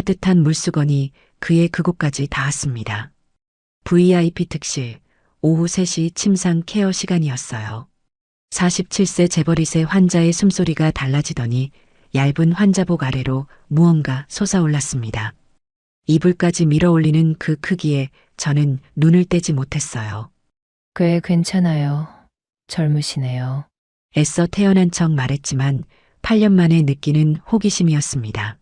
따뜻한 물수건이 그의 그곳까지 닿았습니다. VIP 특실, 오후 3시 침상 케어 시간이었어요. 47세 재벌이세 환자의 숨소리가 달라지더니 얇은 환자복 아래로 무언가 솟아올랐습니다. 이불까지 밀어올리는 그 크기에 저는 눈을 떼지 못했어요. 꽤 괜찮아요. 젊으시네요. 애써 태어난 척 말했지만 8년 만에 느끼는 호기심이었습니다.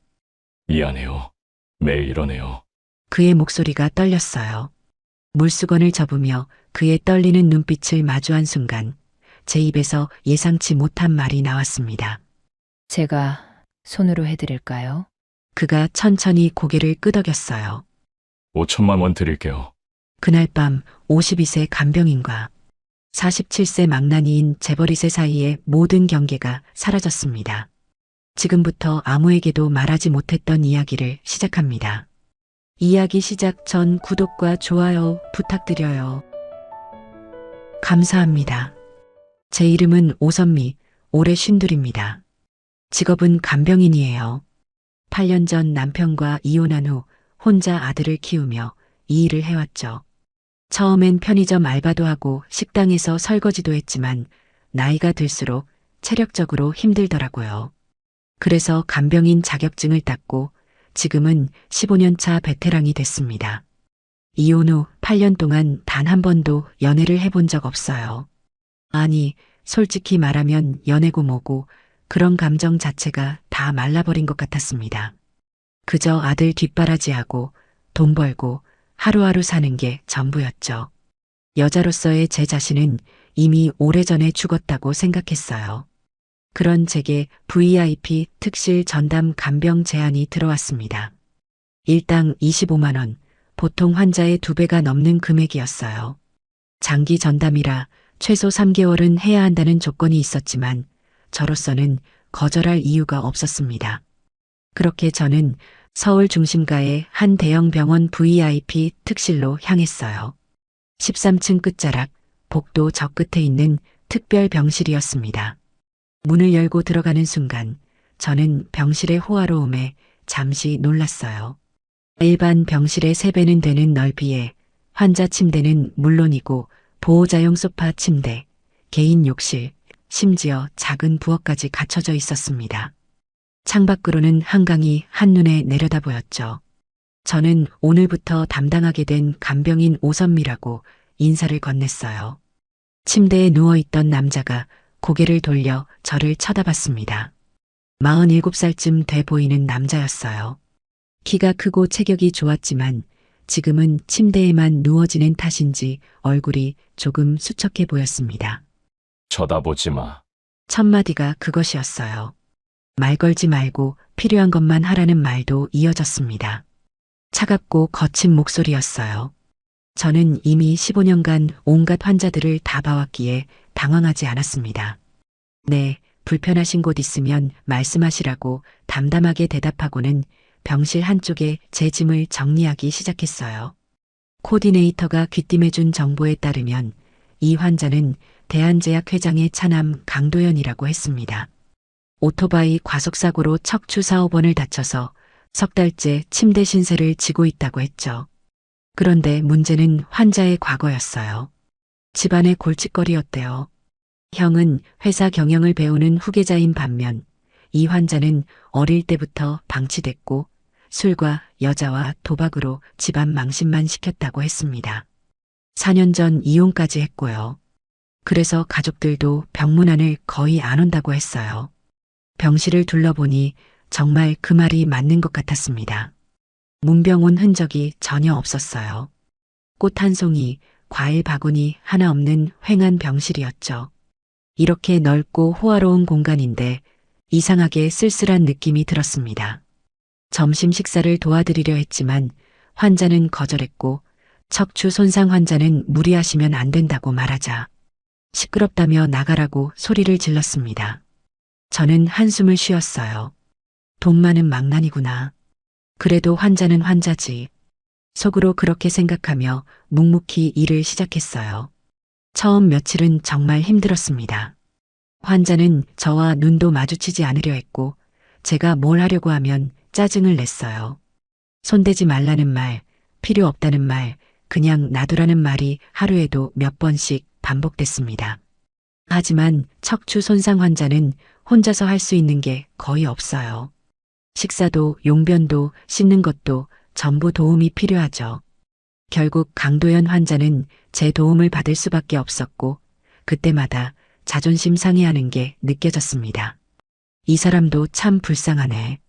미안해요. 매일 이러네요. 그의 목소리가 떨렸어요. 물수건을 접으며 그의 떨리는 눈빛을 마주한 순간 제 입에서 예상치 못한 말이 나왔습니다. 제가 손으로 해드릴까요? 그가 천천히 고개를 끄덕였어요. 5천만 원 드릴게요. 그날 밤 52세 간병인과 47세 망나니인 재벌이세 사이의 모든 경계가 사라졌습니다. 지금부터 아무에게도 말하지 못했던 이야기를 시작합니다. 이야기 시작 전 구독과 좋아요 부탁드려요. 감사합니다. 제 이름은 오선미, 올해 52입니다. 직업은 간병인이에요. 8년 전 남편과 이혼한 후 혼자 아들을 키우며 이 일을 해왔죠. 처음엔 편의점 알바도 하고 식당에서 설거지도 했지만 나이가 들수록 체력적으로 힘들더라고요. 그래서 간병인 자격증을 땄고 지금은 15년 차 베테랑이 됐습니다. 이혼 후 8년 동안 단 한 번도 연애를 해본 적 없어요. 아니, 솔직히 말하면 연애고 뭐고 그런 감정 자체가 다 말라버린 것 같았습니다. 그저 아들 뒷바라지하고 돈 벌고 하루하루 사는 게 전부였죠. 여자로서의 제 자신은 이미 오래전에 죽었다고 생각했어요. 그런 제게 VIP 특실 전담 간병 제안이 들어왔습니다. 일당 25만 원, 보통 환자의 2배가 넘는 금액이었어요. 장기 전담이라 최소 3개월은 해야 한다는 조건이 있었지만 저로서는 거절할 이유가 없었습니다. 그렇게 저는 서울 중심가의 한 대형 병원 VIP 특실로 향했어요. 13층 끝자락, 복도 저 끝에 있는 특별 병실이었습니다. 문을 열고 들어가는 순간 저는 병실의 호화로움에 잠시 놀랐어요. 일반 병실의 3배는 되는 넓이에 환자 침대는 물론이고 보호자용 소파 침대, 개인 욕실, 심지어 작은 부엌까지 갖춰져 있었습니다. 창밖으로는 한강이 한눈에 내려다 보였죠. 저는 오늘부터 담당하게 된 간병인 오선미라고 인사를 건넸어요. 침대에 누워있던 남자가 고개를 돌려 저를 쳐다봤습니다. 47살쯤 돼 보이는 남자였어요. 키가 크고 체격이 좋았지만 지금은 침대에만 누워 지낸 탓인지 얼굴이 조금 수척해 보였습니다. 쳐다보지 마. 첫 마디가 그것이었어요. 말 걸지 말고 필요한 것만 하라는 말도 이어졌습니다. 차갑고 거친 목소리였어요. 저는 이미 15년간 온갖 환자들을 다 봐왔기에 당황하지 않았습니다. 네, 불편하신 곳 있으면 말씀하시라고 담담하게 대답하고는 병실 한쪽에 제 짐을 정리하기 시작했어요. 코디네이터가 귀띔해준 정보에 따르면 이 환자는 대한제약 회장의 차남 강도연이라고 했습니다. 오토바이 과속사고로 척추 4~5번을 다쳐서 석 달째 침대 신세를 지고 있다고 했죠. 그런데 문제는 환자의 과거였어요. 집안의 골칫거리였대요. 형은 회사 경영을 배우는 후계자인 반면 이 환자는 어릴 때부터 방치됐고 술과 여자와 도박으로 집안 망신만 시켰다고 했습니다. 4년 전 이혼까지 했고요. 그래서 가족들도 병문안을 거의 안 온다고 했어요. 병실을 둘러보니 정말 그 말이 맞는 것 같았습니다. 문병 온 흔적이 전혀 없었어요. 꽃 한 송이, 과일 바구니 하나 없는 휑한 병실이었죠. 이렇게 넓고 호화로운 공간인데 이상하게 쓸쓸한 느낌이 들었습니다. 점심 식사를 도와드리려 했지만 환자는 거절했고 척추 손상 환자는 무리하시면 안 된다고 말하자 시끄럽다며 나가라고 소리를 질렀습니다. 저는 한숨을 쉬었어요. 돈 많은 망나니구나. 그래도 환자는 환자지. 속으로 그렇게 생각하며 묵묵히 일을 시작했어요. 처음 며칠은 정말 힘들었습니다. 환자는 저와 눈도 마주치지 않으려 했고 제가 뭘 하려고 하면 짜증을 냈어요. 손대지 말라는 말, 필요 없다는 말, 그냥 놔두라는 말이 하루에도 몇 번씩 반복됐습니다. 하지만 척추 손상 환자는 혼자서 할 수 있는 게 거의 없어요. 식사도 용변도 씻는 것도 전부 도움이 필요하죠. 결국 강도연 환자는 제 도움을 받을 수밖에 없었고 그때마다 자존심 상해하는 게 느껴졌습니다. 이 사람도 참 불쌍하네.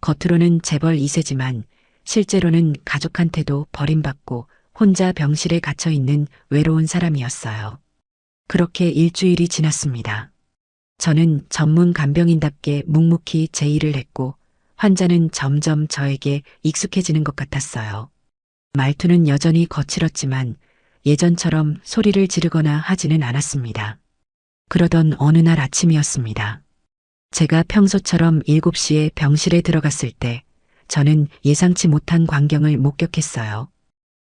겉으로는 재벌 2세지만 실제로는 가족한테도 버림받고 혼자 병실에 갇혀 있는 외로운 사람이었어요. 그렇게 일주일이 지났습니다. 저는 전문 간병인답게 묵묵히 제 일을 했고 환자는 점점 저에게 익숙해지는 것 같았어요. 말투는 여전히 거칠었지만 예전처럼 소리를 지르거나 하지는 않았습니다. 그러던 어느 날 아침이었습니다. 제가 평소처럼 7시에 병실에 들어갔을 때 저는 예상치 못한 광경을 목격했어요.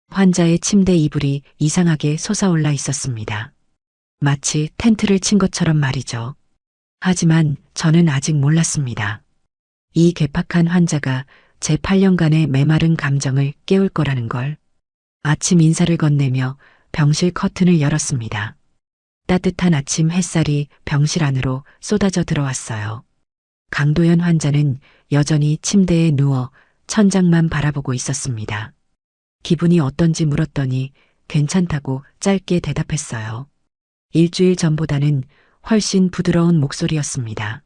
환자의 침대 이불이 이상하게 솟아올라 있었습니다. 마치 텐트를 친 것처럼 말이죠. 하지만 저는 아직 몰랐습니다. 이 괴팍한 환자가 제 8년간의 메마른 감정을 깨울 거라는 걸. 아침 인사를 건네며 병실 커튼을 열었습니다. 따뜻한 아침 햇살이 병실 안으로 쏟아져 들어왔어요. 강도연 환자는 여전히 침대에 누워 천장만 바라보고 있었습니다. 기분이 어떤지 물었더니 괜찮다고 짧게 대답했어요. 일주일 전보다는 훨씬 부드러운 목소리였습니다.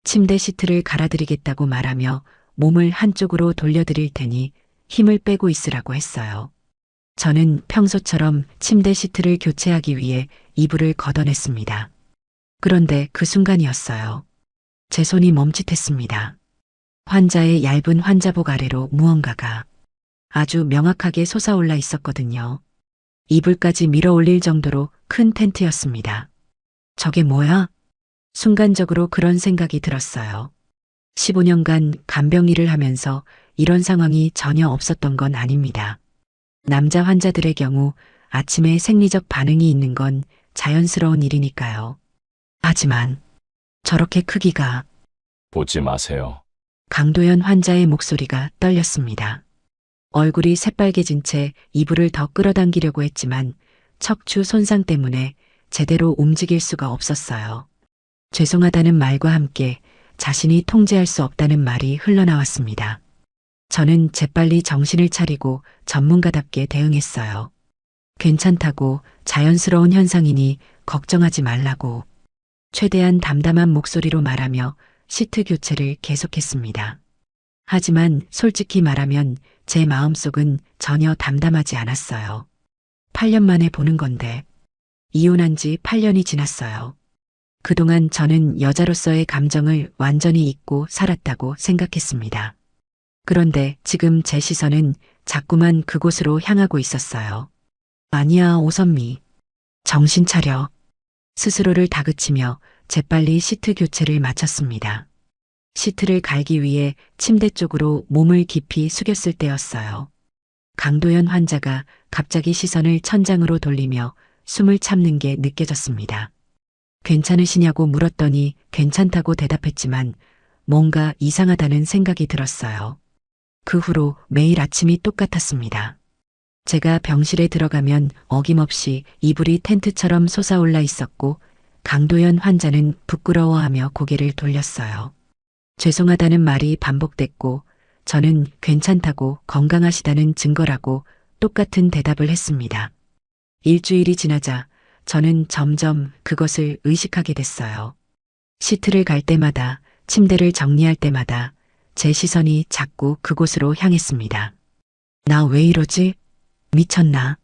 침대 시트를 갈아드리겠다고 말하며 몸을 한쪽으로 돌려드릴 테니 힘을 빼고 있으라고 했어요. 저는 평소처럼 침대 시트를 교체하기 위해 이불을 걷어냈습니다. 그런데 그 순간이었어요. 제 손이 멈칫했습니다. 환자의 얇은 환자복 아래로 무언가가 아주 명확하게 솟아올라 있었거든요. 이불까지 밀어 올릴 정도로 큰 텐트였습니다. 저게 뭐야? 순간적으로 그런 생각이 들었어요. 15년간 간병 일을 하면서 이런 상황이 전혀 없었던 건 아닙니다. 남자 환자들의 경우 아침에 생리적 반응이 있는 건 자연스러운 일이니까요. 하지만 저렇게 크기가 보지 마세요. 강도연 환자의 목소리가 떨렸습니다. 얼굴이 새빨개진 채 이불을 더 끌어당기려고 했지만 척추 손상 때문에 제대로 움직일 수가 없었어요. 죄송하다는 말과 함께 자신이 통제할 수 없다는 말이 흘러나왔습니다. 저는 재빨리 정신을 차리고 전문가답게 대응했어요. 괜찮다고, 자연스러운 현상이니 걱정하지 말라고. 최대한 담담한 목소리로 말하며 시트 교체를 계속했습니다. 하지만 솔직히 말하면 제 마음속은 전혀 담담하지 않았어요. 8년 만에 보는 건데 이혼한 지 8년이 지났어요. 그동안 저는 여자로서의 감정을 완전히 잊고 살았다고 생각했습니다. 그런데 지금 제 시선은 자꾸만 그곳으로 향하고 있었어요. 아니야, 오선미. 정신 차려. 스스로를 다그치며 재빨리 시트 교체를 마쳤습니다. 시트를 갈기 위해 침대 쪽으로 몸을 깊이 숙였을 때였어요. 강도연 환자가 갑자기 시선을 천장으로 돌리며 숨을 참는 게 느껴졌습니다. 괜찮으시냐고 물었더니 괜찮다고 대답했지만 뭔가 이상하다는 생각이 들었어요. 그 후로 매일 아침이 똑같았습니다. 제가 병실에 들어가면 어김없이 이불이 텐트처럼 솟아올라 있었고 강도연 환자는 부끄러워하며 고개를 돌렸어요. 죄송하다는 말이 반복됐고 저는 괜찮다고, 건강하시다는 증거라고 똑같은 대답을 했습니다. 일주일이 지나자 저는 점점 그것을 의식하게 됐어요. 시트를 갈 때마다, 침대를 정리할 때마다 제 시선이 자꾸 그곳으로 향했습니다. 나 왜 이러지? 미쳤나?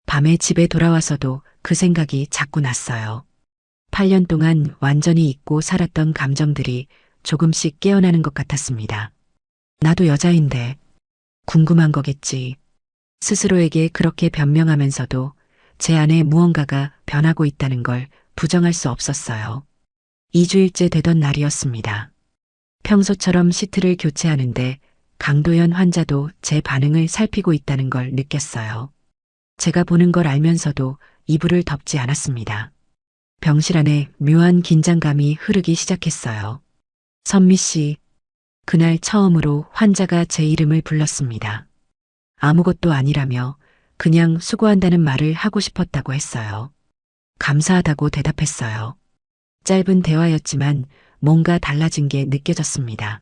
밤에 집에 돌아와서도 그 생각이 자꾸 났어요. 8년 동안 완전히 잊고 살았던 감정들이 조금씩 깨어나는 것 같았습니다. 나도 여자인데 궁금한 거겠지. 스스로에게 그렇게 변명하면서도 제 안에 무언가가 변하고 있다는 걸 부정할 수 없었어요. 2주일째 되던 날이었습니다. 평소처럼 시트를 교체하는데 강도연 환자도 제 반응을 살피고 있다는 걸 느꼈어요. 제가 보는 걸 알면서도 이불을 덮지 않았습니다. 병실 안에 묘한 긴장감이 흐르기 시작했어요. 선미 씨, 그날 처음으로 환자가 제 이름을 불렀습니다. 아무것도 아니라며 그냥 수고한다는 말을 하고 싶었다고 했어요. 감사하다고 대답했어요. 짧은 대화였지만 뭔가 달라진 게 느껴졌습니다.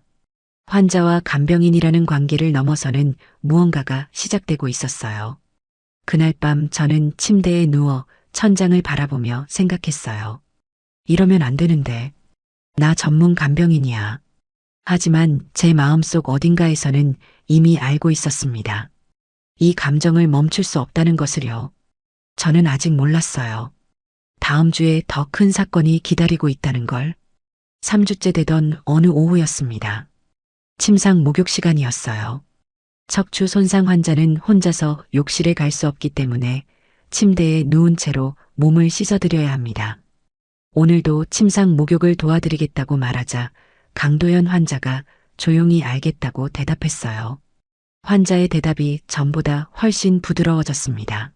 환자와 간병인이라는 관계를 넘어서는 무언가가 시작되고 있었어요. 그날 밤 저는 침대에 누워 천장을 바라보며 생각했어요. 이러면 안 되는데. 나 전문 간병인이야. 하지만 제 마음속 어딘가에서는 이미 알고 있었습니다. 이 감정을 멈출 수 없다는 것을요. 저는 아직 몰랐어요. 다음 주에 더 큰 사건이 기다리고 있다는 걸. 3주째 되던 어느 오후였습니다. 침상 목욕 시간이었어요. 척추 손상 환자는 혼자서 욕실에 갈 수 없기 때문에 침대에 누운 채로 몸을 씻어드려야 합니다. 오늘도 침상 목욕을 도와드리겠다고 말하자 강도연 환자가 조용히 알겠다고 대답했어요. 환자의 대답이 전보다 훨씬 부드러워졌습니다.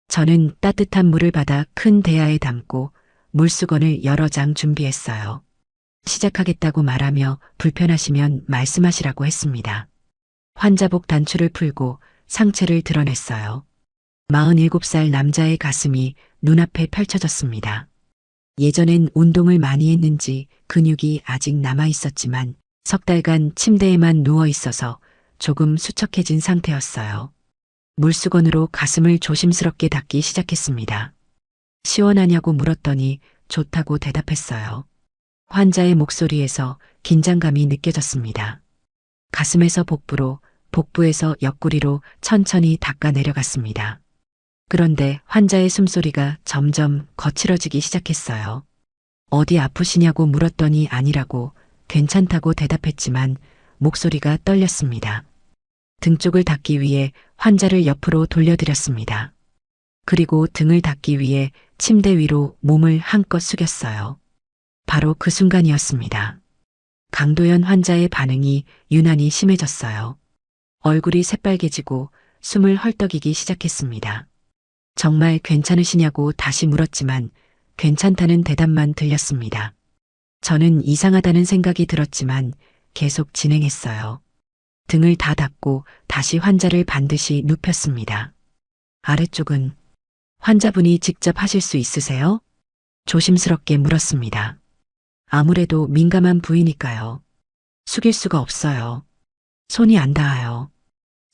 저는 따뜻한 물을 받아 큰 대야에 담고 물수건을 여러 장 준비했어요. 시작하겠다고 말하며 불편하시면 말씀하시라고 했습니다. 환자복 단추를 풀고 상체를 드러냈어요. 47살 남자의 가슴이 눈앞에 펼쳐졌습니다. 예전엔 운동을 많이 했는지 근육이 아직 남아 있었지만 석 달간 침대에만 누워 있어서 조금 수척해진 상태였어요. 물수건으로 가슴을 조심스럽게 닦기 시작했습니다. 시원하냐고 물었더니 좋다고 대답했어요. 환자의 목소리에서 긴장감이 느껴졌습니다. 가슴에서 복부로, 복부에서 옆구리로 천천히 닦아 내려갔습니다. 그런데 환자의 숨소리가 점점 거칠어지기 시작했어요. 어디 아프시냐고 물었더니 아니라고 괜찮다고 대답했지만 목소리가 떨렸습니다. 등 쪽을 닦기 위해 환자를 옆으로 돌려드렸습니다. 그리고 등을 닦기 위해 침대 위로 몸을 한껏 숙였어요. 바로 그 순간이었습니다. 강도연 환자의 반응이 유난히 심해졌어요. 얼굴이 새빨개지고 숨을 헐떡이기 시작했습니다. 정말 괜찮으시냐고 다시 물었지만 괜찮다는 대답만 들렸습니다. 저는 이상하다는 생각이 들었지만 계속 진행했어요. 등을 다 닦고 다시 환자를 반드시 눕혔습니다. 아래쪽은 환자분이 직접 하실 수 있으세요? 조심스럽게 물었습니다. 아무래도 민감한 부위니까요. 숙일 수가 없어요. 손이 안 닿아요.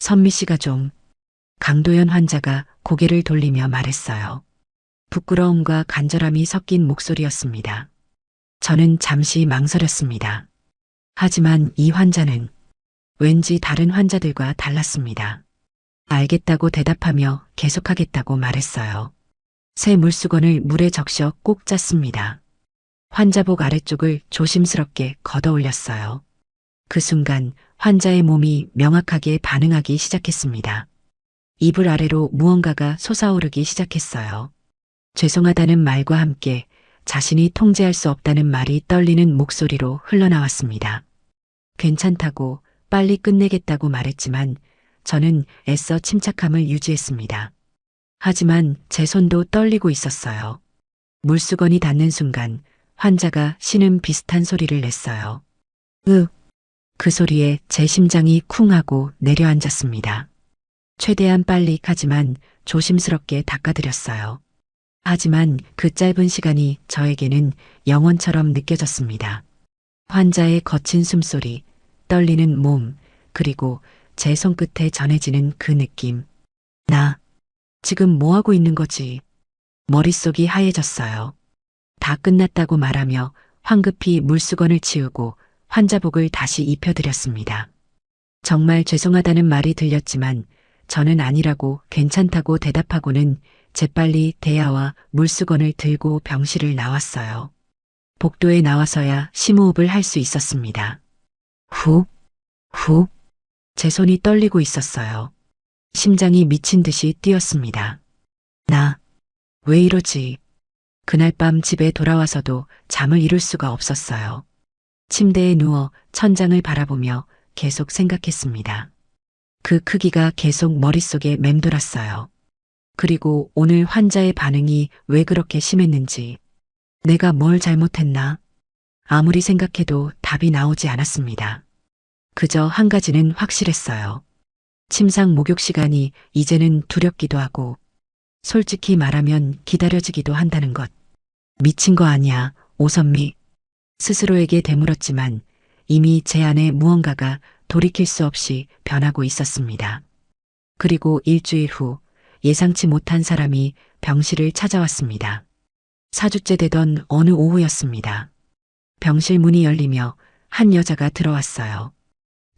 선미 씨가 좀. 강도연 환자가 고개를 돌리며 말했어요. 부끄러움과 간절함이 섞인 목소리였습니다. 저는 잠시 망설였습니다. 하지만 이 환자는 왠지 다른 환자들과 달랐습니다. 알겠다고 대답하며 계속하겠다고 말했어요. 새 물수건을 물에 적셔 꼭 짰습니다. 환자복 아래쪽을 조심스럽게 걷어 올렸어요. 그 순간 환자의 몸이 명확하게 반응하기 시작했습니다. 이불 아래로 무언가가 솟아오르기 시작했어요. 죄송하다는 말과 함께 자신이 통제할 수 없다는 말이 떨리는 목소리로 흘러나왔습니다. 괜찮다고 빨리 끝내겠다고 말했지만 저는 애써 침착함을 유지했습니다. 하지만 제 손도 떨리고 있었어요. 물수건이 닿는 순간 환자가 신음 비슷한 소리를 냈어요. 그 소리에 제 심장이 쿵 하고 내려앉았습니다. 최대한 빨리 하지만 조심스럽게 닦아드렸어요. 하지만 그 짧은 시간이 저에게는 영원처럼 느껴졌습니다. 환자의 거친 숨소리, 떨리는 몸, 그리고 제 손끝에 전해지는 그 느낌. 나 지금 뭐하고 있는 거지? 머릿속이 하얘졌어요. 다 끝났다고 말하며 황급히 물수건을 치우고 환자복을 다시 입혀드렸습니다. 정말 죄송하다는 말이 들렸지만 저는 아니라고 괜찮다고 대답하고는 재빨리 대야와 물수건을 들고 병실을 나왔어요. 복도에 나와서야 심호흡을 할 수 있었습니다. 후, 제 손이 떨리고 있었어요. 심장이 미친 듯이 뛰었습니다. 나, 왜 이러지? 그날 밤 집에 돌아와서도 잠을 이룰 수가 없었어요. 침대에 누워 천장을 바라보며 계속 생각했습니다. 그 크기가 계속 머릿속에 맴돌았어요. 그리고 오늘 환자의 반응이 왜 그렇게 심했는지, 내가 뭘 잘못했나? 아무리 생각해도 답이 나오지 않았습니다. 그저 한 가지는 확실했어요. 침상 목욕 시간이 이제는 두렵기도 하고 솔직히 말하면 기다려지기도 한다는 것. 미친 거 아니야, 오선미. 스스로에게 되물었지만 이미 제 안에 무언가가 돌이킬 수 없이 변하고 있었습니다. 그리고 일주일 후 예상치 못한 사람이 병실을 찾아왔습니다. 4주째 되던 어느 오후였습니다. 병실 문이 열리며 한 여자가 들어왔어요.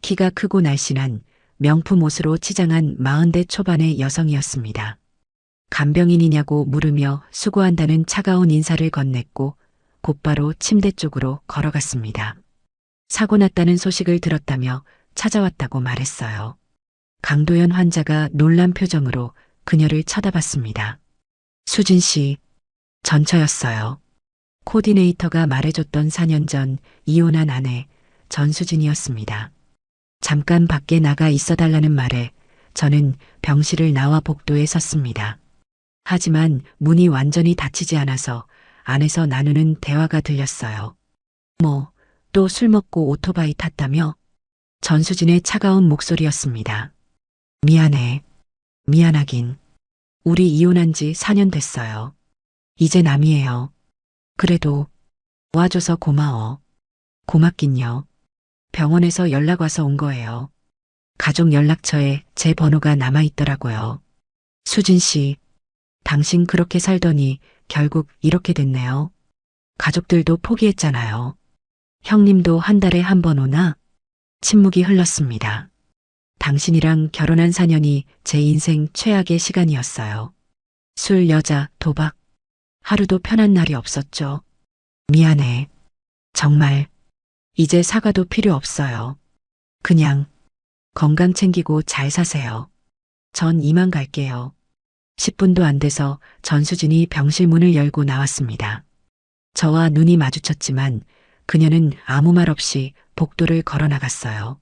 키가 크고 날씬한 명품 옷으로 치장한 40대 초반의 여성이었습니다. 간병인이냐고 물으며 수고한다는 차가운 인사를 건넸고 곧바로 침대 쪽으로 걸어갔습니다. 사고 났다는 소식을 들었다며 찾아왔다고 말했어요. 강도연 환자가 놀란 표정으로 그녀를 쳐다봤습니다. 수진 씨, 전처였어요. 코디네이터가 말해줬던 4년 전 이혼한 아내 전수진이었습니다. 잠깐 밖에 나가 있어달라는 말에 저는 병실을 나와 복도에 섰습니다. 하지만 문이 완전히 닫히지 않아서 안에서 나누는 대화가 들렸어요. 뭐, 또 술 먹고 오토바이 탔다며? 전수진의 차가운 목소리였습니다. 미안해. 미안하긴. 우리 이혼한 지 4년 됐어요. 이제 남이에요. 그래도 와줘서 고마워. 고맙긴요. 병원에서 연락 와서 온 거예요. 가족 연락처에 제 번호가 남아있더라고요. 수진 씨, 당신 그렇게 살더니 결국 이렇게 됐네요. 가족들도 포기했잖아요. 형님도 한 달에 한 번 오나? 침묵이 흘렀습니다. 당신이랑 결혼한 4년이 제 인생 최악의 시간이었어요. 술, 여자, 도박. 하루도 편한 날이 없었죠. 미안해. 정말. 이제 사과도 필요 없어요. 그냥 건강 챙기고 잘 사세요. 전 이만 갈게요. 10분도 안 돼서 전수진이 병실 문을 열고 나왔습니다. 저와 눈이 마주쳤지만 그녀는 아무 말 없이 복도를 걸어 나갔어요.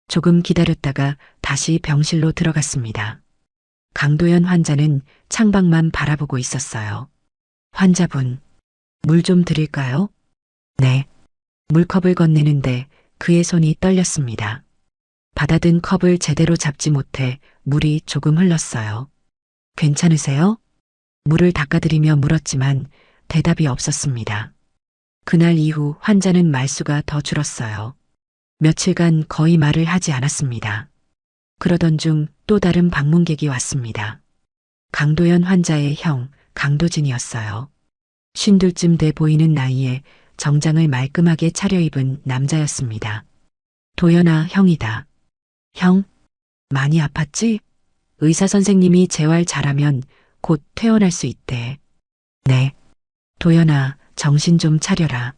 조금 기다렸다가 다시 병실로 들어갔습니다. 강도연 환자는 창밖만 바라보고 있었어요. 환자분, 물 좀 드릴까요? 네. 물컵을 건네는데 그의 손이 떨렸습니다. 받아든 컵을 제대로 잡지 못해 물이 조금 흘렀어요. 괜찮으세요? 물을 닦아드리며 물었지만 대답이 없었습니다. 그날 이후 환자는 말수가 더 줄었어요. 며칠간 거의 말을 하지 않았습니다. 그러던 중 또 다른 방문객이 왔습니다. 강도연 환자의 형, 강도진이었어요. 50쯤 돼 보이는 나이에 정장을 말끔하게 차려입은 남자였습니다. 도연아, 형이다. 형? 많이 아팠지? 의사 선생님이 재활 잘하면 곧 퇴원할 수 있대. 네. 도연아, 정신 좀 차려라.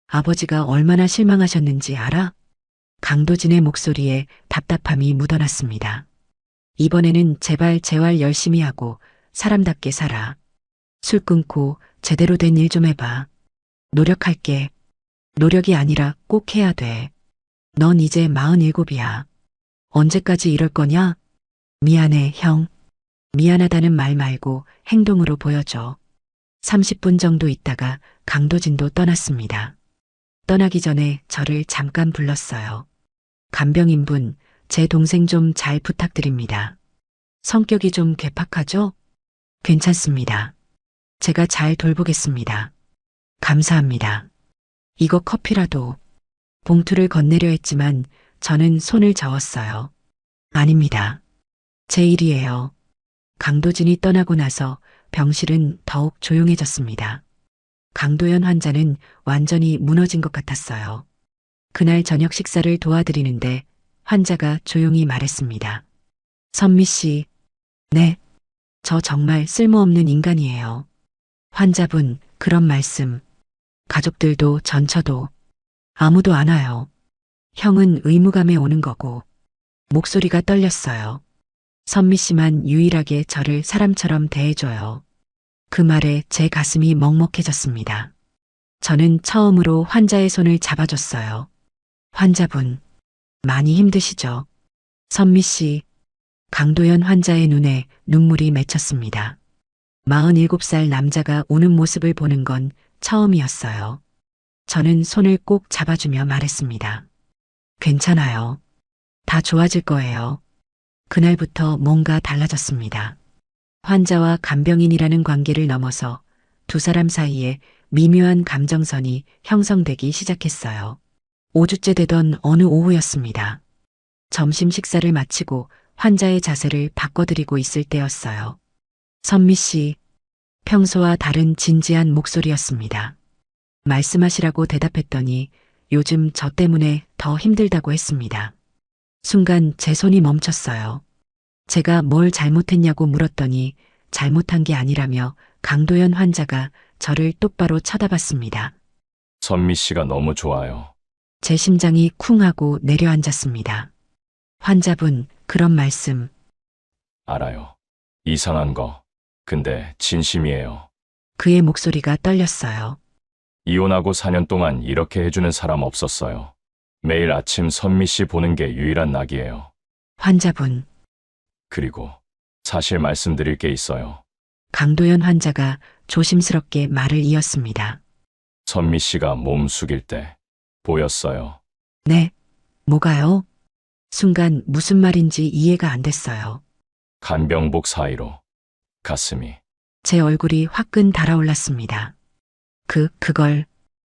아버지가 얼마나 실망하셨는지 알아? 강도진의 목소리에 답답함이 묻어났습니다. 이번에는 제발 재활 열심히 하고 사람답게 살아. 술 끊고 제대로 된 일 좀 해봐. 노력할게. 노력이 아니라 꼭 해야 돼. 넌 이제 47이야. 언제까지 이럴 거냐? 미안해, 형. 미안하다는 말 말고 행동으로 보여줘. 30분 정도 있다가 강도진도 떠났습니다. 떠나기 전에 저를 잠깐 불렀어요. 간병인분, 제 동생 좀 잘 부탁드립니다. 성격이 좀 괴팍하죠? 괜찮습니다. 제가 잘 돌보겠습니다. 감사합니다. 이거 커피라도. 봉투를 건네려 했지만 저는 손을 저었어요. 아닙니다. 제 일이에요. 강도진이 떠나고 나서 병실은 더욱 조용해졌습니다. 강도연 환자는 완전히 무너진 것 같았어요. 그날 저녁 식사를 도와드리는데 환자가 조용히 말했습니다. 선미 씨, 네, 저 정말 쓸모없는 인간이에요. 환자분, 그런 말씀. 가족들도 전처도 아무도 안 와요. 형은 의무감에 오는 거고. 목소리가 떨렸어요. 선미 씨만 유일하게 저를 사람처럼 대해줘요. 그 말에 제 가슴이 먹먹해졌습니다. 저는 처음으로 환자의 손을 잡아줬어요. 환자분, 많이 힘드시죠? 선미 씨, 강도연 환자의 눈에 눈물이 맺혔습니다. 47살 남자가 우는 모습을 보는 건 처음이었어요. 저는 손을 꼭 잡아주며 말했습니다. 괜찮아요. 다 좋아질 거예요. 그날부터 뭔가 달라졌습니다. 환자와 간병인이라는 관계를 넘어서 두 사람 사이에 미묘한 감정선이 형성되기 시작했어요. 5주째 되던 어느 오후였습니다. 점심 식사를 마치고 환자의 자세를 바꿔드리고 있을 때였어요. 선미 씨, 평소와 다른 진지한 목소리였습니다. 말씀하시라고 대답했더니 요즘 저 때문에 더 힘들다고 했습니다. 순간 제 손이 멈췄어요. 제가 뭘 잘못했냐고 물었더니 잘못한 게 아니라며 강도연 환자가 저를 똑바로 쳐다봤습니다. 선미 씨가 너무 좋아요. 제 심장이 쿵 하고 내려앉았습니다. 환자분, 그런 말씀. 알아요. 이상한 거. 근데 진심이에요. 그의 목소리가 떨렸어요. 이혼하고 4년 동안 이렇게 해주는 사람 없었어요. 매일 아침 선미 씨 보는 게 유일한 낙이에요. 환자분, 그리고 사실 말씀드릴 게 있어요. 강도연 환자가 조심스럽게 말을 이었습니다. 선미 씨가 몸 숙일 때 보였어요. 네, 뭐가요? 순간 무슨 말인지 이해가 안 됐어요. 간병복 사이로 가슴이. 제 얼굴이 화끈 달아올랐습니다. 그걸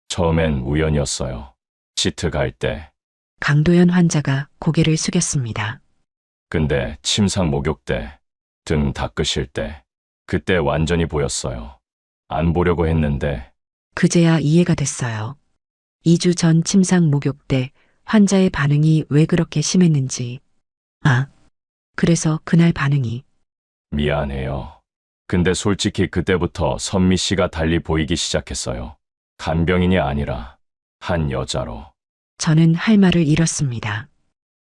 처음엔 우연이었어요. 치트 갈 때. 강도연 환자가 고개를 숙였습니다. 근데 침상 목욕 때, 등 닦으실 때, 그때 완전히 보였어요. 안 보려고 했는데 그제야 이해가 됐어요. 2주 전 침상 목욕 때 환자의 반응이 왜 그렇게 심했는지. 아, 그래서 그날 반응이. 미안해요. 근데 솔직히 그때부터 선미 씨가 달리 보이기 시작했어요. 간병인이 아니라 한 여자로. 저는 할 말을 잃었습니다.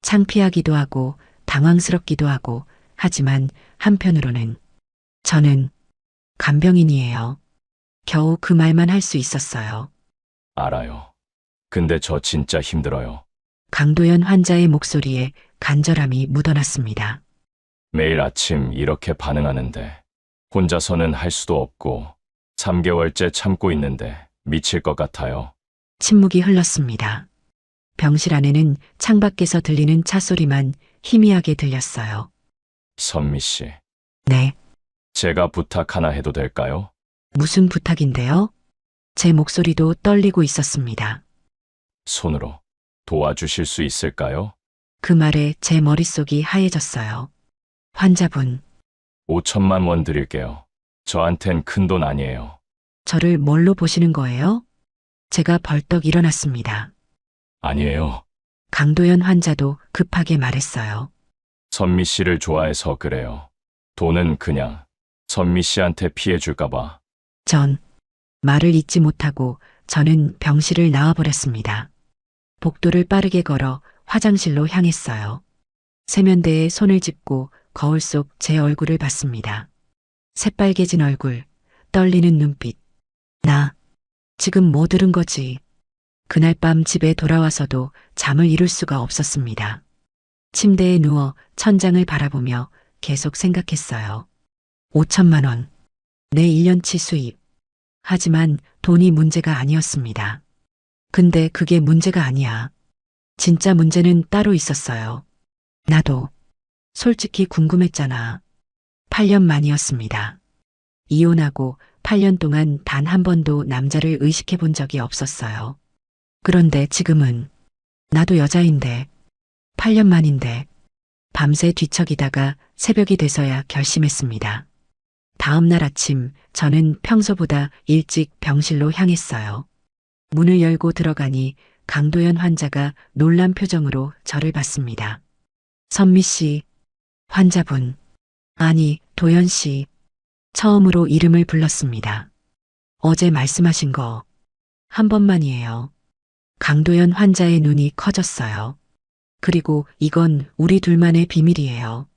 창피하기도 하고 당황스럽기도 하고 하지만 한편으로는 저는 간병인이에요. 겨우 그 말만 할 수 있었어요. 알아요. 근데 저 진짜 힘들어요. 강도연 환자의 목소리에 간절함이 묻어났습니다. 매일 아침 이렇게 반응하는데 혼자서는 할 수도 없고 3개월째 참고 있는데 미칠 것 같아요. 침묵이 흘렀습니다. 병실 안에는 창밖에서 들리는 차 소리만 희미하게 들렸어요. 선미 씨, 네, 제가 부탁 하나 해도 될까요? 무슨 부탁인데요? 제 목소리도 떨리고 있었습니다. 손으로 도와주실 수 있을까요? 그 말에 제 머릿속이 하얘졌어요. 환자분, 5천만 원 드릴게요. 저한텐 큰 돈 아니에요. 저를 뭘로 보시는 거예요? 제가 벌떡 일어났습니다. 아니에요. 강도연 환자도 급하게 말했어요. 선미 씨를 좋아해서 그래요. 돈은 그냥 선미 씨한테 피해 줄까봐. 전 말을 잇지 못하고 저는 병실을 나와버렸습니다. 복도를 빠르게 걸어 화장실로 향했어요. 세면대에 손을 짚고 거울 속 제 얼굴을 봤습니다. 새빨개진 얼굴, 떨리는 눈빛. 나 지금 뭐 들은 거지? 그날 밤 집에 돌아와서도 잠을 이룰 수가 없었습니다. 침대에 누워 천장을 바라보며 계속 생각했어요. 5천만 원. 내 1년치 수입. 하지만 돈이 문제가 아니었습니다. 근데 그게 문제가 아니야. 진짜 문제는 따로 있었어요. 나도 솔직히 궁금했잖아. 8년 만이었습니다. 이혼하고 8년 동안 단 한 번도 남자를 의식해 본 적이 없었어요. 그런데 지금은 나도 여자인데 8년 만인데 밤새 뒤척이다가 새벽이 돼서야 결심했습니다. 다음 날 아침 저는 평소보다 일찍 병실로 향했어요. 문을 열고 들어가니 강도연 환자가 놀란 표정으로 저를 봤습니다. 선미 씨, 환자분, 아니 도연 씨, 처음으로 이름을 불렀습니다. 어제 말씀하신 거 한 번만이에요. 강도연 환자의 눈이 커졌어요. 그리고 이건 우리 둘만의 비밀이에요.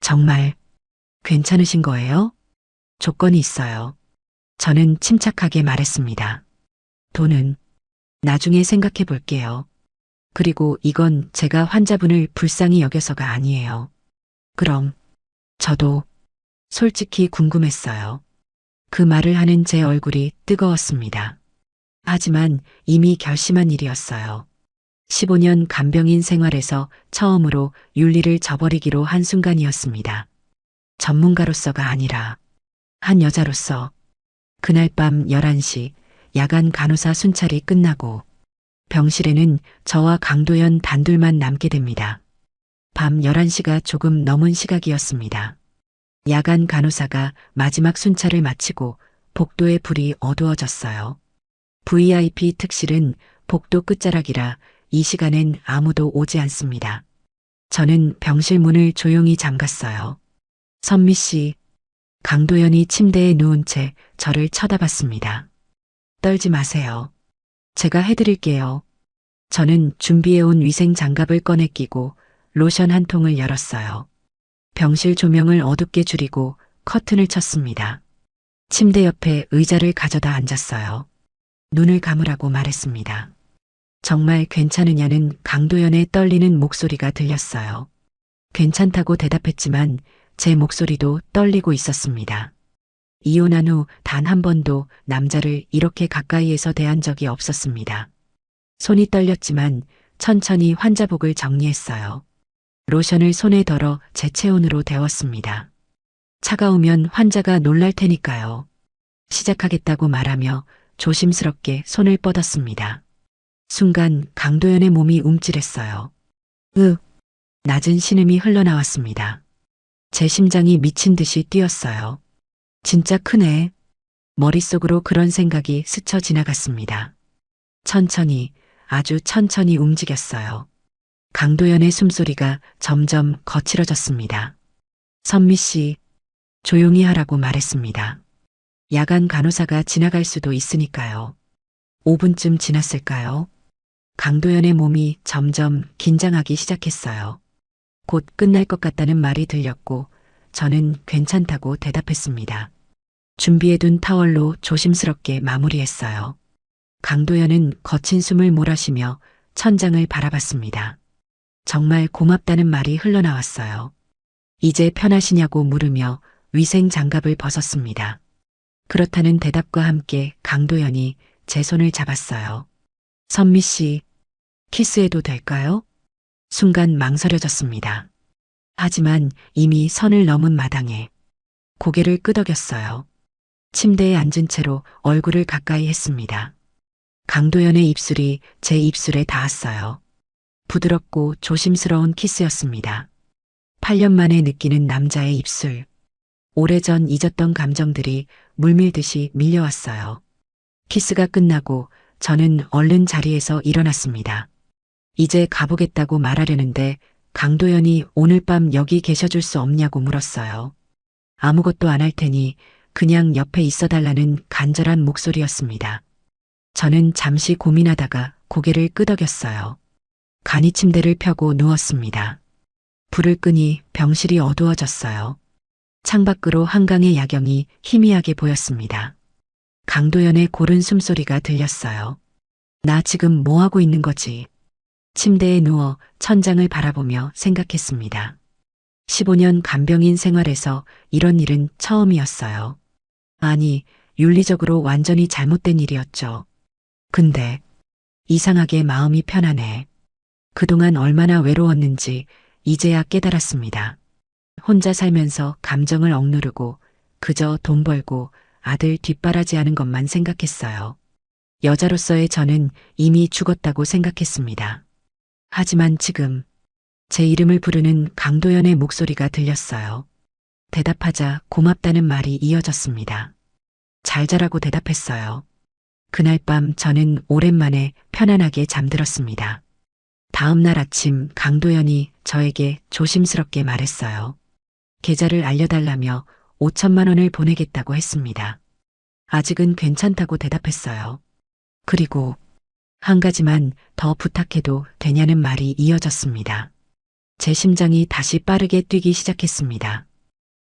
정말 괜찮으신 거예요? 조건이 있어요. 저는 침착하게 말했습니다. 돈은 나중에 생각해 볼게요. 그리고 이건 제가 환자분을 불쌍히 여겨서가 아니에요. 그럼 저도 솔직히 궁금했어요. 그 말을 하는 제 얼굴이 뜨거웠습니다. 하지만 이미 결심한 일이었어요. 15년 간병인 생활에서 처음으로 윤리를 저버리기로 한 순간이었습니다. 전문가로서가 아니라 한 여자로서. 그날 밤 11시 야간 간호사 순찰이 끝나고 병실에는 저와 강도연 단둘만 남게 됩니다. 밤 11시가 조금 넘은 시각이었습니다. 야간 간호사가 마지막 순찰을 마치고 복도의 불이 어두워졌어요. VIP 특실은 복도 끝자락이라 이 시간엔 아무도 오지 않습니다. 저는 병실 문을 조용히 잠갔어요. 선미 씨, 강도연이 침대에 누운 채 저를 쳐다봤습니다. 떨지 마세요. 제가 해드릴게요. 저는 준비해온 위생 장갑을 꺼내 끼고 로션 한 통을 열었어요. 병실 조명을 어둡게 줄이고 커튼을 쳤습니다. 침대 옆에 의자를 가져다 앉았어요. 눈을 감으라고 말했습니다. 정말 괜찮으냐는 강도연의 떨리는 목소리가 들렸어요. 괜찮다고 대답했지만 제 목소리도 떨리고 있었습니다. 이혼한 후 단 한 번도 남자를 이렇게 가까이에서 대한 적이 없었습니다. 손이 떨렸지만 천천히 환자복을 정리했어요. 로션을 손에 덜어 제 체온으로 데웠습니다. 차가우면 환자가 놀랄 테니까요. 시작하겠다고 말하며 조심스럽게 손을 뻗었습니다. 순간 강도연의 몸이 움찔했어요. 낮은 신음이 흘러나왔습니다. 제 심장이 미친 듯이 뛰었어요. 진짜 크네. 머릿속으로 그런 생각이 스쳐 지나갔습니다. 천천히, 아주 천천히 움직였어요. 강도연의 숨소리가 점점 거칠어졌습니다. 선미 씨, 조용히 하라고 말했습니다. 야간 간호사가 지나갈 수도 있으니까요. 5분쯤 지났을까요? 강도연의 몸이 점점 긴장하기 시작했어요. 곧 끝날 것 같다는 말이 들렸고 저는 괜찮다고 대답했습니다. 준비해둔 타월로 조심스럽게 마무리했어요. 강도연은 거친 숨을 몰아쉬며 천장을 바라봤습니다. 정말 고맙다는 말이 흘러나왔어요. 이제 편하시냐고 물으며 위생 장갑을 벗었습니다. 그렇다는 대답과 함께 강도연이 제 손을 잡았어요. 선미 씨, 키스해도 될까요? 순간 망설여졌습니다. 하지만 이미 선을 넘은 마당에 고개를 끄덕였어요. 침대에 앉은 채로 얼굴을 가까이 했습니다. 강도연의 입술이 제 입술에 닿았어요. 부드럽고 조심스러운 키스였습니다. 8년 만에 느끼는 남자의 입술. 오래전 잊었던 감정들이 물밀듯이 밀려왔어요. 키스가 끝나고 저는 얼른 자리에서 일어났습니다. 이제 가보겠다고 말하려는데 강도연이 오늘 밤 여기 계셔줄 수 없냐고 물었어요. 아무것도 안 할 테니 그냥 옆에 있어달라는 간절한 목소리였습니다. 저는 잠시 고민하다가 고개를 끄덕였어요. 간이 침대를 펴고 누웠습니다. 불을 끄니 병실이 어두워졌어요. 창밖으로 한강의 야경이 희미하게 보였습니다. 강도연의 고른 숨소리가 들렸어요. 나 지금 뭐 하고 있는 거지? 침대에 누워 천장을 바라보며 생각했습니다. 15년 간병인 생활에서 이런 일은 처음이었어요. 아니, 윤리적으로 완전히 잘못된 일이었죠. 근데 이상하게 마음이 편하네. 그동안 얼마나 외로웠는지 이제야 깨달았습니다. 혼자 살면서 감정을 억누르고 그저 돈 벌고 아들 뒷바라지하는 것만 생각했어요. 여자로서의 저는 이미 죽었다고 생각했습니다. 하지만 지금 제 이름을 부르는 강도연의 목소리가 들렸어요. 대답하자 고맙다는 말이 이어졌습니다. 잘 자라고 대답했어요. 그날 밤 저는 오랜만에 편안하게 잠들었습니다. 다음 날 아침 강도연이 저에게 조심스럽게 말했어요. 계좌를 알려달라며 5천만 원을 보내겠다고 했습니다. 아직은 괜찮다고 대답했어요. 그리고 한 가지만 더 부탁해도 되냐는 말이 이어졌습니다. 제 심장이 다시 빠르게 뛰기 시작했습니다.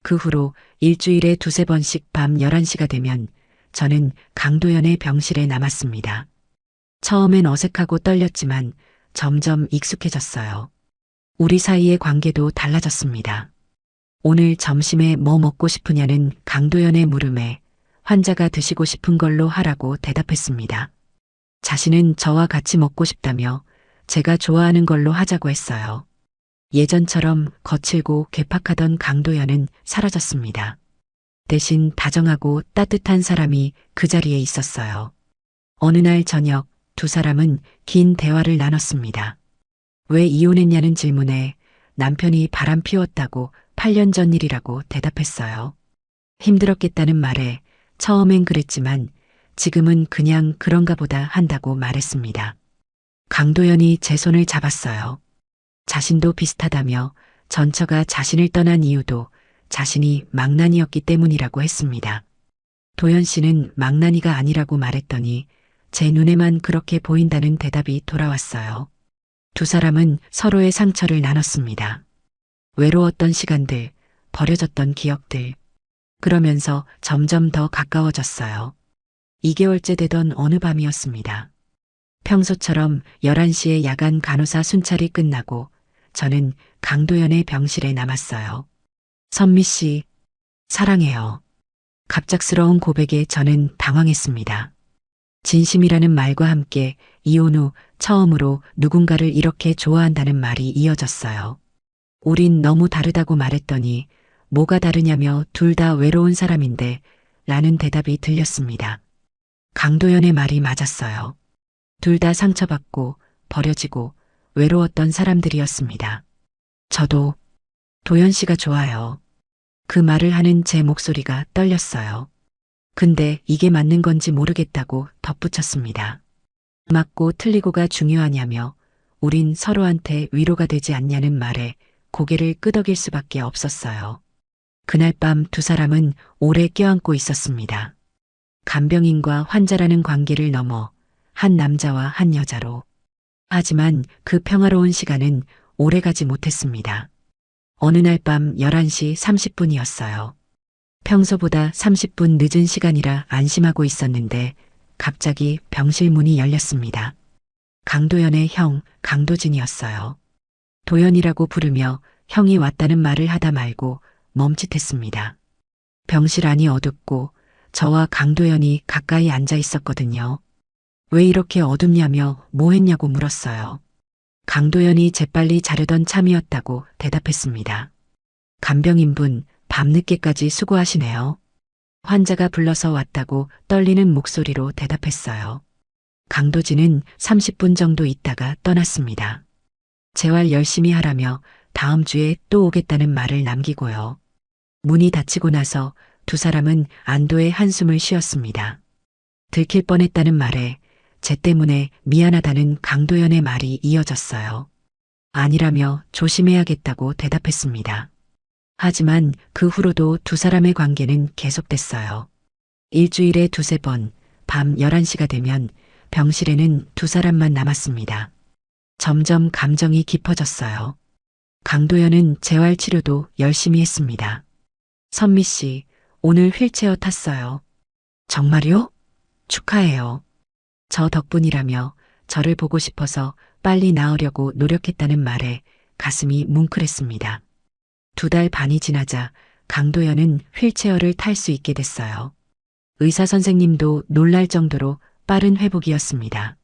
그 후로 일주일에 2~3번씩 밤 11시가 되면 저는 강도연의 병실에 남았습니다. 처음엔 어색하고 떨렸지만 점점 익숙해졌어요. 우리 사이의 관계도 달라졌습니다. 오늘 점심에 뭐 먹고 싶으냐는 강도연의 물음에 환자가 드시고 싶은 걸로 하라고 대답했습니다. 자신은 저와 같이 먹고 싶다며 제가 좋아하는 걸로 하자고 했어요. 예전처럼 거칠고 괴팍하던 강도연은 사라졌습니다. 대신 다정하고 따뜻한 사람이 그 자리에 있었어요. 어느 날 저녁 두 사람은 긴 대화를 나눴습니다. 왜 이혼했냐는 질문에 남편이 바람 피웠다고 8년 전 일이라고 대답했어요. 힘들었겠다는 말에 처음엔 그랬지만 지금은 그냥 그런가 보다 한다고 말했습니다. 강도연이 제 손을 잡았어요. 자신도 비슷하다며 전처가 자신을 떠난 이유도 자신이 망나니였기 때문이라고 했습니다. 도연 씨는 망나니가 아니라고 말했더니 제 눈에만 그렇게 보인다는 대답이 돌아왔어요. 두 사람은 서로의 상처를 나눴습니다. 외로웠던 시간들, 버려졌던 기억들. 그러면서 점점 더 가까워졌어요. 2개월째 되던 어느 밤이었습니다. 평소처럼 11시에 야간 간호사 순찰이 끝나고 저는 강도연의 병실에 남았어요. 선미 씨, 사랑해요. 갑작스러운 고백에 저는 당황했습니다. 진심이라는 말과 함께 이혼 후 처음으로 누군가를 이렇게 좋아한다는 말이 이어졌어요. 우린 너무 다르다고 말했더니 뭐가 다르냐며 둘 다 외로운 사람인데 라는 대답이 들렸습니다. 강도연의 말이 맞았어요. 둘 다 상처받고 버려지고 외로웠던 사람들이었습니다. 저도 도연 씨가 좋아요. 그 말을 하는 제 목소리가 떨렸어요. 근데 이게 맞는 건지 모르겠다고 덧붙였습니다. 맞고 틀리고가 중요하냐며 우린 서로한테 위로가 되지 않냐는 말에 고개를 끄덕일 수밖에 없었어요. 그날 밤 두 사람은 오래 껴안고 있었습니다. 간병인과 환자라는 관계를 넘어 한 남자와 한 여자로. 하지만 그 평화로운 시간은 오래가지 못했습니다. 어느 날 밤 11시 30분이었어요. 평소보다 30분 늦은 시간이라 안심하고 있었는데 갑자기 병실 문이 열렸습니다. 강도연의 형, 강도진이었어요. 도연이라고 부르며 형이 왔다는 말을 하다 말고 멈칫했습니다. 병실 안이 어둡고 저와 강도연이 가까이 앉아 있었거든요. 왜 이렇게 어둡냐며 뭐 했냐고 물었어요. 강도연이 재빨리 자려던 참이었다고 대답했습니다. 간병인분, 밤늦게까지 수고하시네요. 환자가 불러서 왔다고 떨리는 목소리로 대답했어요. 강도진은 30분 정도 있다가 떠났습니다. 재활 열심히 하라며 다음 주에 또 오겠다는 말을 남기고요. 문이 닫히고 나서 두 사람은 안도의 한숨을 쉬었습니다. 들킬 뻔했다는 말에 제 때문에 미안하다는 강도연의 말이 이어졌어요. 아니라며 조심해야겠다고 대답했습니다. 하지만 그 후로도 두 사람의 관계는 계속됐어요. 일주일에 두세 번, 밤 11시가 되면 병실에는 두 사람만 남았습니다. 점점 감정이 깊어졌어요. 강도연은 재활 치료도 열심히 했습니다. 선미 씨, 오늘 휠체어 탔어요. 정말요? 축하해요. 저 덕분이라며 저를 보고 싶어서 빨리 나으려고 노력했다는 말에 가슴이 뭉클했습니다. 2달 반이 지나자 강도연은 휠체어를 탈 수 있게 됐어요. 의사 선생님도 놀랄 정도로 빠른 회복이었습니다.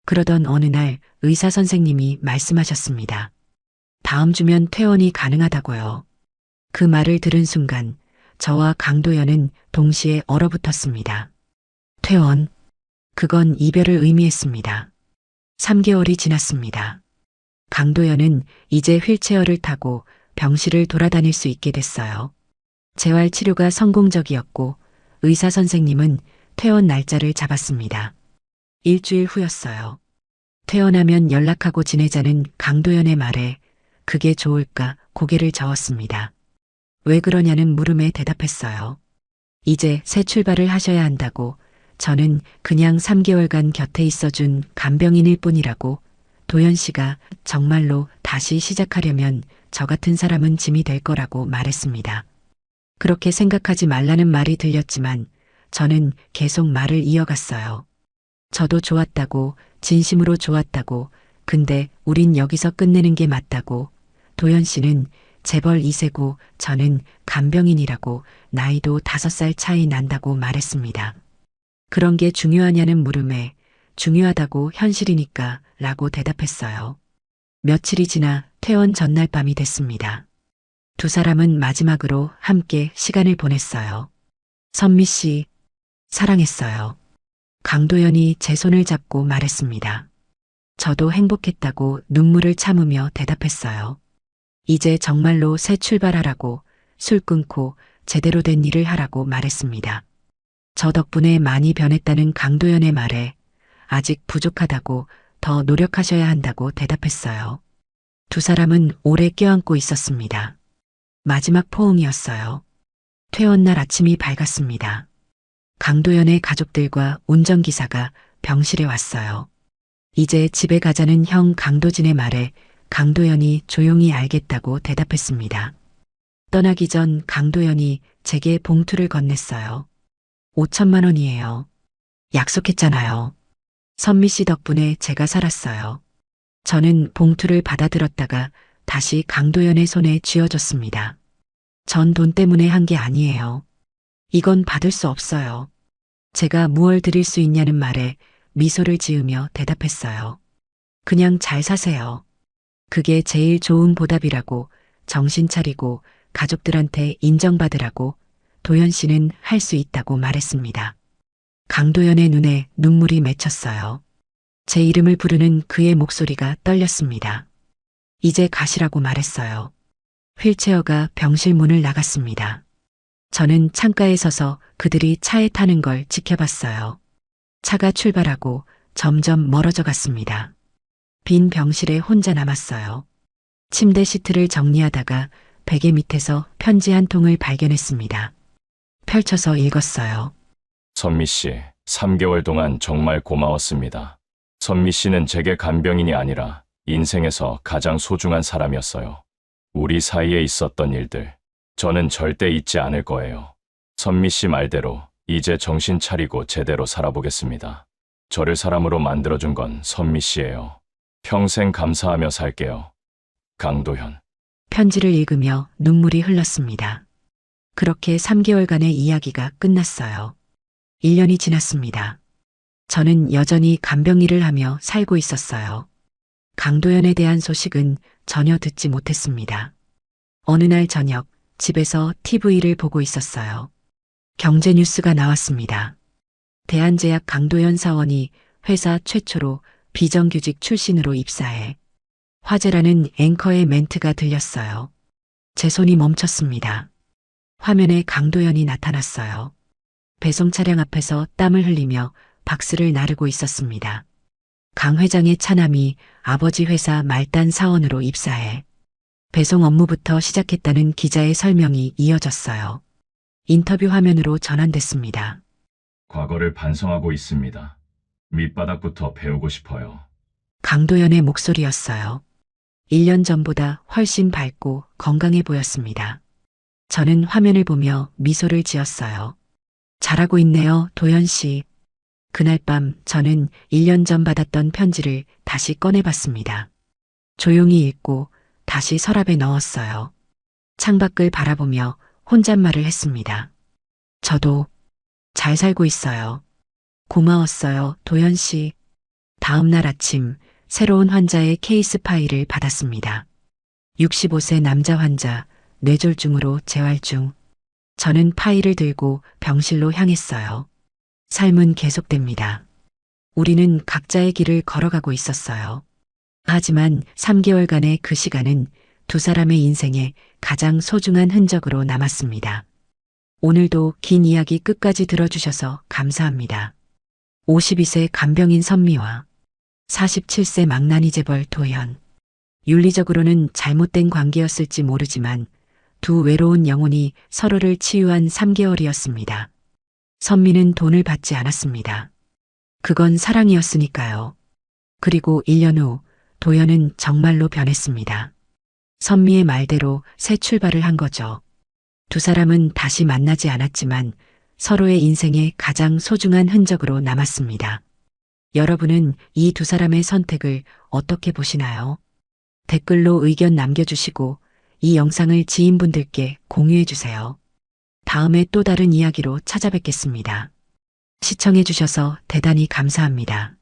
그러던 어느 날 의사 선생님이 말씀하셨습니다. 다음 주면 퇴원이 가능하다고요. 그 말을 들은 순간 저와 강도연은 동시에 얼어붙었습니다. 퇴원. 그건 이별을 의미했습니다. 3개월이 지났습니다. 강도연은 이제 휠체어를 타고 병실을 돌아다닐 수 있게 됐어요. 재활 치료가 성공적이었고 의사 선생님은 퇴원 날짜를 잡았습니다. 일주일 후였어요. 퇴원하면 연락하고 지내자는 강도연의 말에 그게 좋을까 고개를 저었습니다. 왜 그러냐는 물음에 대답했어요. 이제 새 출발을 하셔야 한다고. 저는 그냥 3개월간 곁에 있어준 간병인일 뿐이라고. 도연 씨가 정말로 다시 시작하려면 저 같은 사람은 짐이 될 거라고 말했습니다. 그렇게 생각하지 말라는 말이 들렸지만 저는 계속 말을 이어갔어요. 저도 좋았다고, 진심으로 좋았다고, 근데 우린 여기서 끝내는 게 맞다고. 도연 씨는 재벌 2세고 저는 간병인이라고, 나이도 5살 차이 난다고 말했습니다. 그런 게 중요하냐는 물음에 중요하다고 현실이니까 라고 대답했어요. 며칠이 지나 퇴원 전날 밤이 됐습니다. 두 사람은 마지막으로 함께 시간을 보냈어요. 선미 씨, 사랑했어요. 강도연이 제 손을 잡고 말했습니다. 저도 행복했다고 눈물을 참으며 대답했어요. 이제 정말로 새 출발하라고 술 끊고 제대로 된 일을 하라고 말했습니다. 저 덕분에 많이 변했다는 강도연의 말에 아직 부족하다고 더 노력하셔야 한다고 대답했어요. 두 사람은 오래 껴안고 있었습니다. 마지막 포옹이었어요. 퇴원날 아침이 밝았습니다. 강도연의 가족들과 운전기사가 병실에 왔어요. 이제 집에 가자는 형 강도진의 말에 강도연이 조용히 알겠다고 대답했습니다. 떠나기 전 강도연이 제게 봉투를 건넸어요. 5천만 원이에요. 약속했잖아요. 선미 씨 덕분에 제가 살았어요. 저는 봉투를 받아들었다가 다시 강도연의 손에 쥐어줬습니다. 전 돈 때문에 한 게 아니에요. 이건 받을 수 없어요. 제가 무얼 드릴 수 있냐는 말에 미소를 지으며 대답했어요. 그냥 잘 사세요. 그게 제일 좋은 보답이라고 정신 차리고 가족들한테 인정받으라고 도연 씨는 할 수 있다고 말했습니다. 강도연의 눈에 눈물이 맺혔어요. 제 이름을 부르는 그의 목소리가 떨렸습니다. 이제 가시라고 말했어요. 휠체어가 병실 문을 나갔습니다. 저는 창가에 서서 그들이 차에 타는 걸 지켜봤어요. 차가 출발하고 점점 멀어져 갔습니다. 빈 병실에 혼자 남았어요. 침대 시트를 정리하다가 베개 밑에서 편지 한 통을 발견했습니다. 펼쳐서 읽었어요. 선미 씨, 3개월 동안 정말 고마웠습니다. 선미 씨는 제게 간병인이 아니라 인생에서 가장 소중한 사람이었어요. 우리 사이에 있었던 일들, 저는 절대 잊지 않을 거예요. 선미 씨 말대로 이제 정신 차리고 제대로 살아보겠습니다. 저를 사람으로 만들어준 건 선미 씨예요. 평생 감사하며 살게요. 강도현. 편지를 읽으며 눈물이 흘렀습니다. 그렇게 3개월간의 이야기가 끝났어요. 1년이 지났습니다. 저는 여전히 간병일을 하며 살고 있었어요. 강도연에 대한 소식은 전혀 듣지 못했습니다. 어느 날 저녁 집에서 TV를 보고 있었어요. 경제 뉴스가 나왔습니다. 대한제약 강도연 사원이 회사 최초로 비정규직 출신으로 입사해 화제라는 앵커의 멘트가 들렸어요. 제 손이 멈췄습니다. 화면에 강도연이 나타났어요. 배송 차량 앞에서 땀을 흘리며 박스를 나르고 있었습니다. 강 회장의 차남이 아버지 회사 말단 사원으로 입사해 배송 업무부터 시작했다는 기자의 설명이 이어졌어요. 인터뷰 화면으로 전환됐습니다. 과거를 반성하고 있습니다. 밑바닥부터 배우고 싶어요. 강도연의 목소리였어요. 1년 전보다 훨씬 밝고 건강해 보였습니다. 저는 화면을 보며 미소를 지었어요. 잘하고 있네요, 도연 씨. 그날 밤 저는 1년 전 받았던 편지를 다시 꺼내봤습니다. 조용히 읽고 다시 서랍에 넣었어요. 창밖을 바라보며 혼잣말을 했습니다. 저도 잘 살고 있어요. 고마웠어요, 도연 씨. 다음 날 아침 새로운 환자의 케이스 파일을 받았습니다. 65세 남자 환자, 뇌졸중으로 재활 중. 저는 파일을 들고 병실로 향했어요. 삶은 계속됩니다. 우리는 각자의 길을 걸어가고 있었어요. 하지만 3개월간의 그 시간은 두 사람의 인생에 가장 소중한 흔적으로 남았습니다. 오늘도 긴 이야기 끝까지 들어주셔서 감사합니다. 52세 간병인 선미와 47세 망나니 재벌 도현. 윤리적으로는 잘못된 관계였을지 모르지만 두 외로운 영혼이 서로를 치유한 3개월이었습니다. 선미는 돈을 받지 않았습니다. 그건 사랑이었으니까요. 그리고 1년 후 도현은 정말로 변했습니다. 선미의 말대로 새 출발을 한 거죠. 두 사람은 다시 만나지 않았지만 서로의 인생에 가장 소중한 흔적으로 남았습니다. 여러분은 이 두 사람의 선택을 어떻게 보시나요? 댓글로 의견 남겨주시고 이 영상을 지인분들께 공유해주세요. 다음에 또 다른 이야기로 찾아뵙겠습니다. 시청해주셔서 대단히 감사합니다.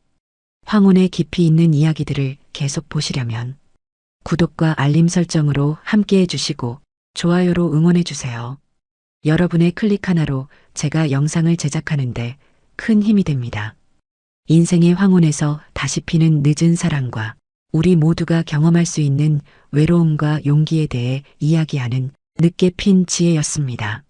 황혼의 깊이 있는 이야기들을 계속 보시려면 구독과 알림 설정으로 함께 해주시고 좋아요로 응원해주세요. 여러분의 클릭 하나로 제가 영상을 제작하는데 큰 힘이 됩니다. 인생의 황혼에서 다시 피는 늦은 사랑과 우리 모두가 경험할 수 있는 외로움과 용기에 대해 이야기하는 늦게 핀 지혜였습니다.